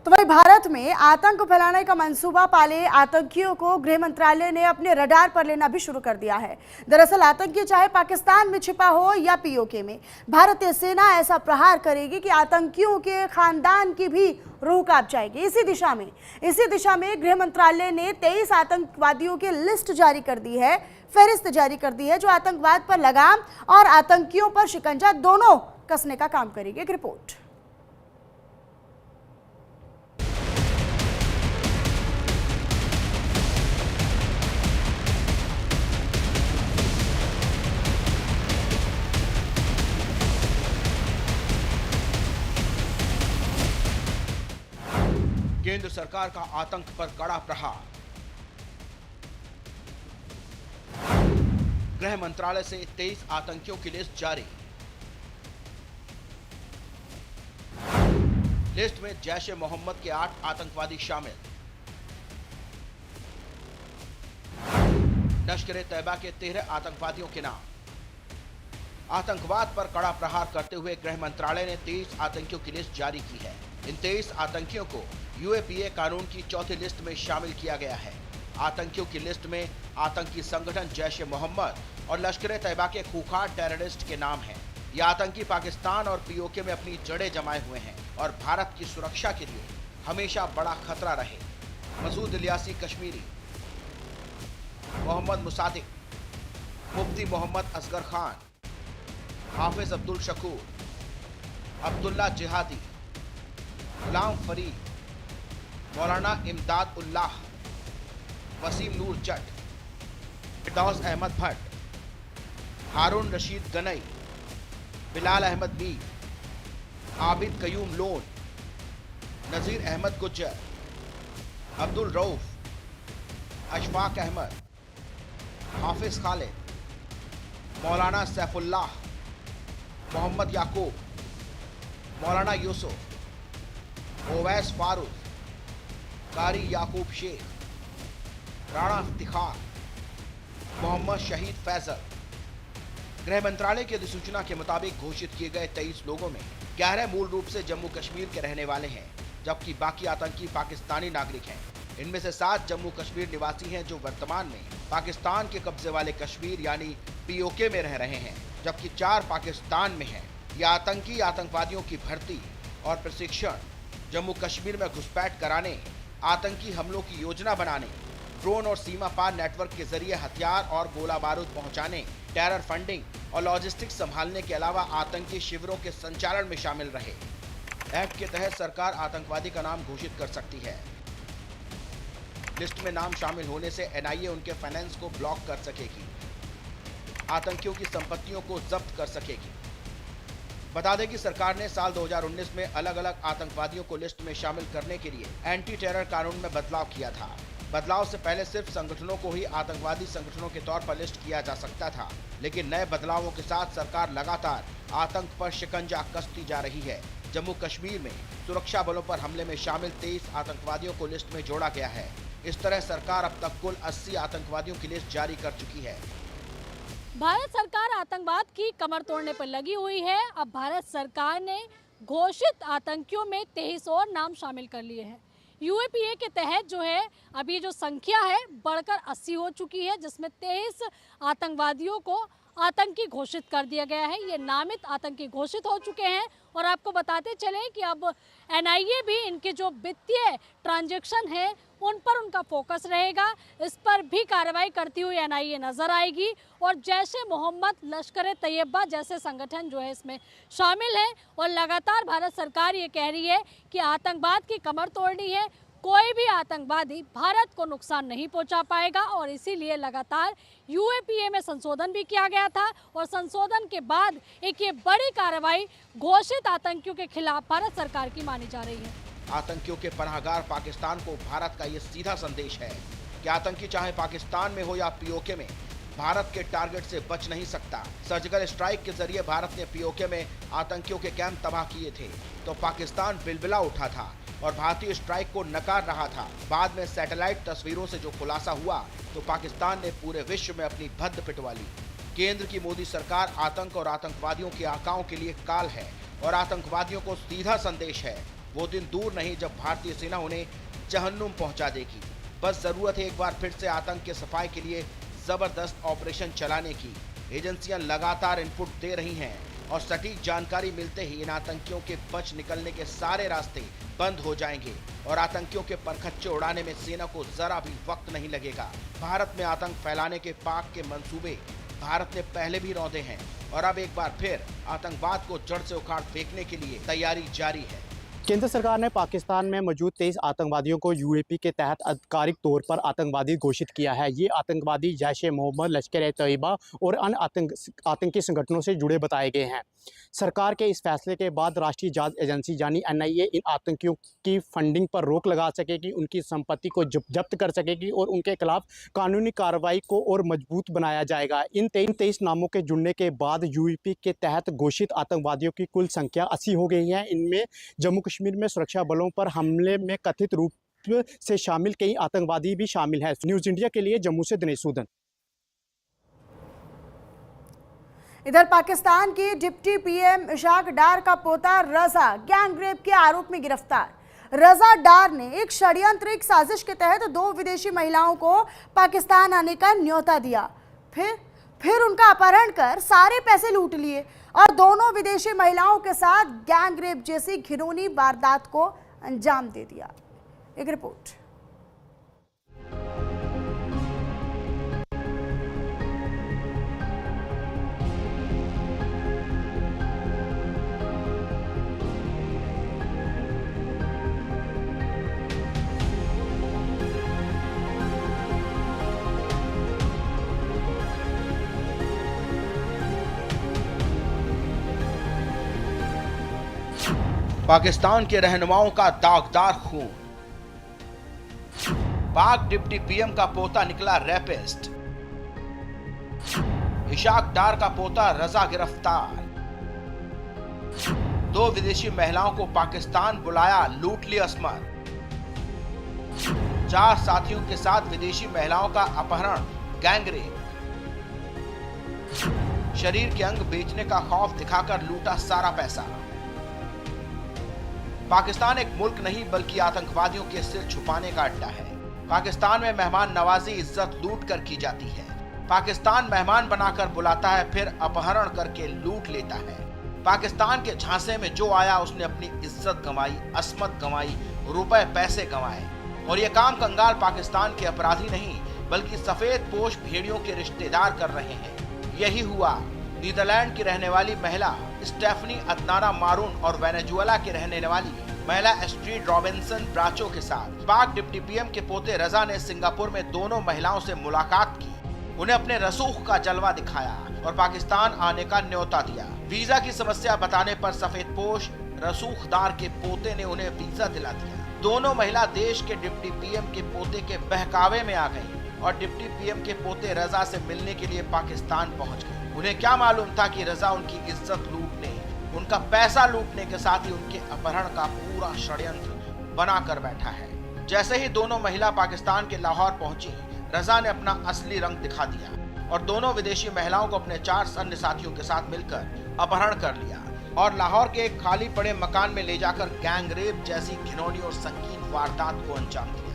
तो वही भारत में आतंक फैलाने का मंसूबा पाले आतंकियों को गृह मंत्रालय ने अपने रडार पर लेना भी शुरू कर दिया है। दरअसल आतंकी चाहे पाकिस्तान में छिपा हो या पीओके में, भारतीय सेना ऐसा प्रहार करेगी कि आतंकियों के खानदान की भी रूह कांप जाएगी। इसी दिशा में गृह मंत्रालय ने 23 आतंकवादियों की लिस्ट जारी कर दी है, फहरिस्त जारी कर दी है, जो आतंकवाद पर लगाम और आतंकियों पर शिकंजा दोनों कसने का काम करेगी। एक रिपोर्ट। केंद्र सरकार का आतंक पर कड़ा प्रहार। गृह मंत्रालय से 23 आतंकियों की लिस्ट जारी। लिस्ट में जैश ए मोहम्मद के 8 आतंकवादी शामिल। लश्कर ए तैयबा के 13 आतंकवादियों के नाम। आतंकवाद पर कड़ा प्रहार करते हुए गृह मंत्रालय ने 23 आतंकियों की लिस्ट जारी की है। इन 23 आतंकियों को यूएपीए कानून की चौथी लिस्ट में शामिल किया गया है। आतंकियों की लिस्ट में आतंकी संगठन जैश ए मोहम्मद और लश्कर ए तैयबा के खूंखार टेररिस्ट के नाम हैं। ये आतंकी पाकिस्तान और पीओके में अपनी जड़ें जमाए हुए हैं और भारत की सुरक्षा के लिए हमेशा बड़ा खतरा रहे। मसूद इलियासी कश्मीरी, मोहम्मद मुसादिक, मुफ्ती मोहम्मद असगर खान, हाफिज अब्दुल शकूर, अब्दुल्ला जिहादी, गुलाम फरीद, मौलाना इमदाद उल्लाह, वसीम नूर जट, फिरदौस अहमद भट्ट, हारून रशीद गनई, बिलाल अहमद मीर, आबिद कयूम लोन, नजीर अहमद गुज्जर, अब्दुल रऊफ, अशफाक अहमद, हाफिज खालिद, मौलाना सैफुल्लाह, मोहम्मद याकूब, मौलाना यूसुफ, ओवैस फारूक, कारी याकूब शेख, राणा इफ्तिखार, मोहम्मद शहीद फैजल। गृह मंत्रालय की अधिसूचना के मुताबिक घोषित किए गए 23 लोगों में 11 मूल रूप से जम्मू कश्मीर के रहने वाले हैं, जबकि बाकी आतंकी पाकिस्तानी नागरिक हैं। इनमें से 7 जम्मू कश्मीर निवासी हैं जो वर्तमान में पाकिस्तान के कब्जे वाले कश्मीर यानी पीओके में रह रहे हैं, जबकि 4 पाकिस्तान में हैं। ये आतंकी आतंकवादियों की भर्ती और प्रशिक्षण, जम्मू कश्मीर में घुसपैठ कराने, आतंकी हमलों की योजना बनाने, ड्रोन और सीमा पार नेटवर्क के जरिए हथियार और गोला बारूद पहुंचाने, टेरर फंडिंग और लॉजिस्टिक्स संभालने के अलावा आतंकी शिविरों के संचालन में शामिल रहे। एक्ट के तहत सरकार आतंकवादी का नाम घोषित कर सकती है। लिस्ट में नाम शामिल होने से एनआईए उनके फाइनेंस को ब्लॉक कर सकेगी, आतंकियों की संपत्तियों को जब्त कर सकेगी। बता दें कि सरकार ने साल 2019 में अलग अलग आतंकवादियों को लिस्ट में शामिल करने के लिए एंटी टेरर कानून में बदलाव किया था। बदलाव से पहले सिर्फ संगठनों को ही आतंकवादी संगठनों के तौर पर लिस्ट किया जा सकता था, लेकिन नए बदलावों के साथ सरकार लगातार आतंक पर शिकंजा कसती जा रही है। जम्मू कश्मीर में सुरक्षा बलों पर हमले में शामिल 23 आतंकवादियों को लिस्ट में जोड़ा गया है। इस तरह सरकार अब तक कुल 80 आतंकवादियों की लिस्ट जारी कर चुकी है। भारत सरकार आतंकवाद की कमर तोड़ने पर लगी हुई है। अब भारत सरकार ने घोषित आतंकियों में 23 और नाम शामिल कर लिए हैं। यूएपीए के तहत जो है अभी जो संख्या है बढ़कर 80 हो चुकी है, जिसमें 23 आतंकवादियों को आतंकी घोषित कर दिया गया है। ये नामित आतंकी घोषित हो चुके हैं। और आपको बताते चलें कि अब एनआईए भी इनके जो वित्तीय ट्रांजैक्शन है उन पर उनका फोकस रहेगा। इस पर भी कार्रवाई करती हुई एनआईए नजर आएगी। और जैश ए मोहम्मद, लश्कर ए तैयबा जैसे संगठन जो है इसमें शामिल हैं। और लगातार भारत सरकार ये कह रही है कि आतंकवाद की कमर तोड़नी है, कोई भी आतंकवादी भारत को नुकसान नहीं पहुंचा पाएगा। और इसीलिए लगातार यूएपीए में संशोधन भी किया गया था और संशोधन के बाद एक ये बड़ी कार्रवाई घोषित आतंकियों के खिलाफ भारत सरकार की मानी जा रही है। आतंकियों के पनाहगार पाकिस्तान को भारत का ये सीधा संदेश है कि आतंकी चाहे पाकिस्तान में हो या पीओके में, भारत के टारगेट से बच नहीं सकता। सर्जिकल स्ट्राइक के जरिए भारत ने पीओके में आतंकियों के कैंप तबाह किए थे तो पाकिस्तान बिलबिला उठा था और भारतीय स्ट्राइक को नकार रहा था। बाद में सैटेलाइट तस्वीरों से जो खुलासा हुआ तो पाकिस्तान ने पूरे विश्व में अपनी भद्द पिटवा ली। केंद्र की मोदी सरकार आतंक और आतंकवादियों के आकाओं के लिए काल है और आतंकवादियों को सीधा संदेश है, वो दिन दूर नहीं जब भारतीय सेना उन्हें जहन्नुम पहुंचा देगी। बस जरूरत है एक बार फिर से आतंक के सफाई के लिए जबरदस्त ऑपरेशन चलाने की। एजेंसियां लगातार इनपुट दे रही हैं और सटीक जानकारी मिलते ही इन आतंकियों के बच निकलने के सारे रास्ते बंद हो जाएंगे और आतंकियों के परखच्चे उड़ाने में सेना को जरा भी वक्त नहीं लगेगा। भारत में आतंक फैलाने के पाक के मंसूबे भारत ने पहले भी रौंदे हैं और अब एक बार फिर आतंकवाद को जड़ से उखाड़ फेंकने के लिए तैयारी जारी है। केंद्र सरकार ने पाकिस्तान में मौजूद 23 आतंकवादियों को यूएपी के तहत आधिकारिक तौर पर आतंकवादी घोषित किया है। ये आतंकवादी जैश-ए-मोहम्मद, लश्कर-ए-तैयबा और अन्य आतंकी संगठनों से जुड़े बताए गए हैं। सरकार के इस फैसले के बाद राष्ट्रीय जांच एजेंसी यानी एनआईए इन आतंकियों की फंडिंग पर रोक लगा सकेगी, उनकी संपत्ति को जब्त कर सकेगी और उनके खिलाफ कानूनी कार्रवाई को और मजबूत बनाया जाएगा। इन 23 नामों के जुड़ने के बाद यूएपी के तहत घोषित आतंकवादियों की कुल संख्या 80 हो गई है। इनमें जम्मू कश्मीर में सुरक्षा बलों पर हमले में कथित रूप से शामिल कई आतंकवादी भी शामिल हैं। न्यूज़ इंडिया के लिए जम्मू से दिनेश सूदन। इधर पाकिस्तान की डिप्टी पीएम इशाक डार का पोता रजा गैंगरेप के आरोप में गिरफ्तार। रजा डार ने एक षड्यंत्रिक साजिश के तहत 2 विदेशी महिलाओं को पाकिस्तान आने का न्योता दिया, फिर उनका अपहरण कर सारे पैसे लूट लिए और दोनों विदेशी महिलाओं के साथ गैंगरेप जैसी घिनौनी वारदात को अंजाम दे दिया। एक रिपोर्ट। पाकिस्तान के रहनुमाओं का दागदार खून। पाक डिप्टी पीएम का पोता निकला रैपिस्ट। इशाक डार का पोता रजा गिरफ्तार। 2 विदेशी महिलाओं को पाकिस्तान बुलाया, लूट ली असमत। 4 साथियों के साथ विदेशी महिलाओं का अपहरण, गैंगरेप। शरीर के अंग बेचने का खौफ दिखाकर लूटा सारा पैसा। पाकिस्तान एक मुल्क नहीं बल्कि आतंकवादियों के सिर छुपाने का अड्डा है। पाकिस्तान में मेहमान नवाजी इज्जत लूट कर की जाती है। पाकिस्तान मेहमान बनाकर बुलाता है, फिर अपहरण करके लूट लेता है। पाकिस्तान के झांसे में जो आया उसने अपनी इज्जत गंवाई, असमत गंवाई, रुपए पैसे गंवाए। और ये काम कंगाल पाकिस्तान के अपराधी नहीं बल्कि सफेद पोश भेड़ियों के रिश्तेदार कर रहे हैं। यही हुआ नीदरलैंड की रहने वाली महिला स्टेफनी अदनारा मारून और वेनेजुएला की रहने वाली महिला एस्ट्रीड रॉबिन्सन ब्राचो के साथ। पाक डिप्टी पीएम के पोते रजा ने सिंगापुर में दोनों महिलाओं से मुलाकात की, उन्हें अपने रसूख का जलवा दिखाया और पाकिस्तान आने का न्योता दिया। वीजा की समस्या बताने पर सफेदपोश रसूखदार के पोते ने उन्हें वीजा दिला दिया। दोनों महिला देश के डिप्टी पीएम के पोते के बहकावे में आ गईं और डिप्टी पीएम के पोते रजा से मिलने के लिए पाकिस्तान पहुंच गए। उन्हें क्या मालूम था कि रजा उनकी इज्जत लूटने, उनका पैसा लूटने के साथ ही उनके अपहरण का पूरा षड्यंत्र बना कर बैठा है। जैसे ही दोनों महिला पाकिस्तान के लाहौर पहुंची, रजा ने अपना असली रंग दिखा दिया और दोनों विदेशी महिलाओं को अपने 4 अन्य साथियों के साथ मिलकर अपहरण कर लिया और लाहौर के एक खाली पड़े मकान में ले जाकर गैंगरेप जैसी घिनौनी और संगीन वारदात को अंजाम दिया।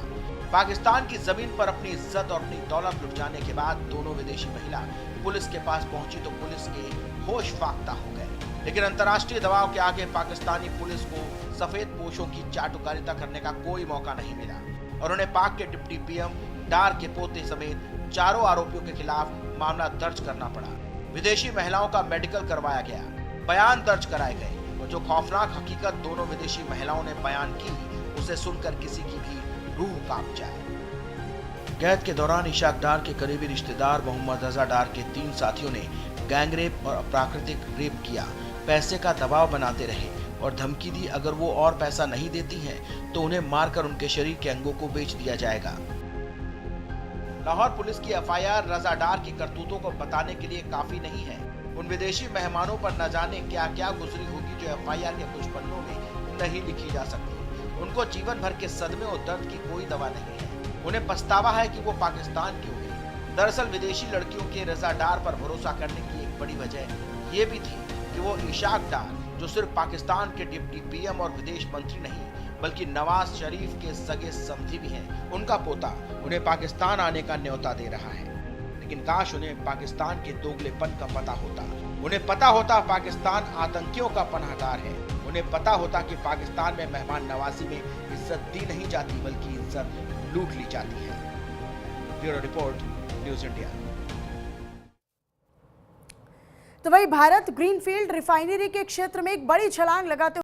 पाकिस्तान की जमीन पर अपनी इज्जत और अपनी दौलत लुट जाने के बाद दोनों विदेशी महिला पुलिस के पास पहुंची तो पुलिस के होश फाख्ता हो गए। लेकिन अंतर्राष्ट्रीय दबाव के आगे पाकिस्तानी पुलिस को सफेद पोशों की चाटुकारिता करने का कोई मौका नहीं मिला और उन्हें पाक के डिप्टी पीएम डार के पोते समेत 4 आरोपियों के खिलाफ मामला दर्ज करना पड़ा। विदेशी महिलाओं का मेडिकल करवाया गया, बयान दर्ज कराए गए और जो खौफनाक हकीकत दोनों विदेशी महिलाओं ने बयान की, उसे सुनकर किसी की भी रूह कांप जाए। कैद के दौरान इशाक डार के करीबी रिश्तेदार मोहम्मद रजा डार के 3 साथियों ने गैंगरेप और अप्राकृतिक रेप किया, पैसे का दबाव बनाते रहे और धमकी दी अगर वो और पैसा नहीं देती हैं तो उन्हें मारकर उनके शरीर के अंगों को बेच दिया जाएगा। लाहौर पुलिस की एफआईआर रजा डार की करतूतों को बताने के लिए काफी नहीं है। उन विदेशी मेहमानों पर न जाने क्या क्या गुजरी होगी जो एफआईआर के कुछ पन्नों में नहीं लिखी जा सकती। उनको जीवन भर के सदमे और दर्द की कोई दवा नहीं है। उन्हें पछतावा है कि वो पाकिस्तान क्यों गए। दरअसल विदेशी लड़कियों के रजा डार पर भरोसा करने की एक बड़ी वजह ये भी थी कि वो इशाक डार जो सिर्फ पाकिस्तान के डिप्टी पीएम और विदेश मंत्री नहीं बल्कि नवाज शरीफ के सगे समधी भी हैं। उनका पोता उन्हें पाकिस्तान आने का न्योता दे रहा है, लेकिन काश उन्हें पाकिस्तान के दोगलेपन का पता होता। उन्हें पता होता पाकिस्तान आतंकियों का पनाहगार है। उन्हें पता होता कि पाकिस्तान में मेहमान नवाजी में इज्जत दी नहीं जाती बल्कि इज्जत लूट ली जाती है। Bureau report, news India. तो वही भारत ग्रीनफील्ड रिफाइनरी के क्षेत्र में एक बड़ी छलांग लगाते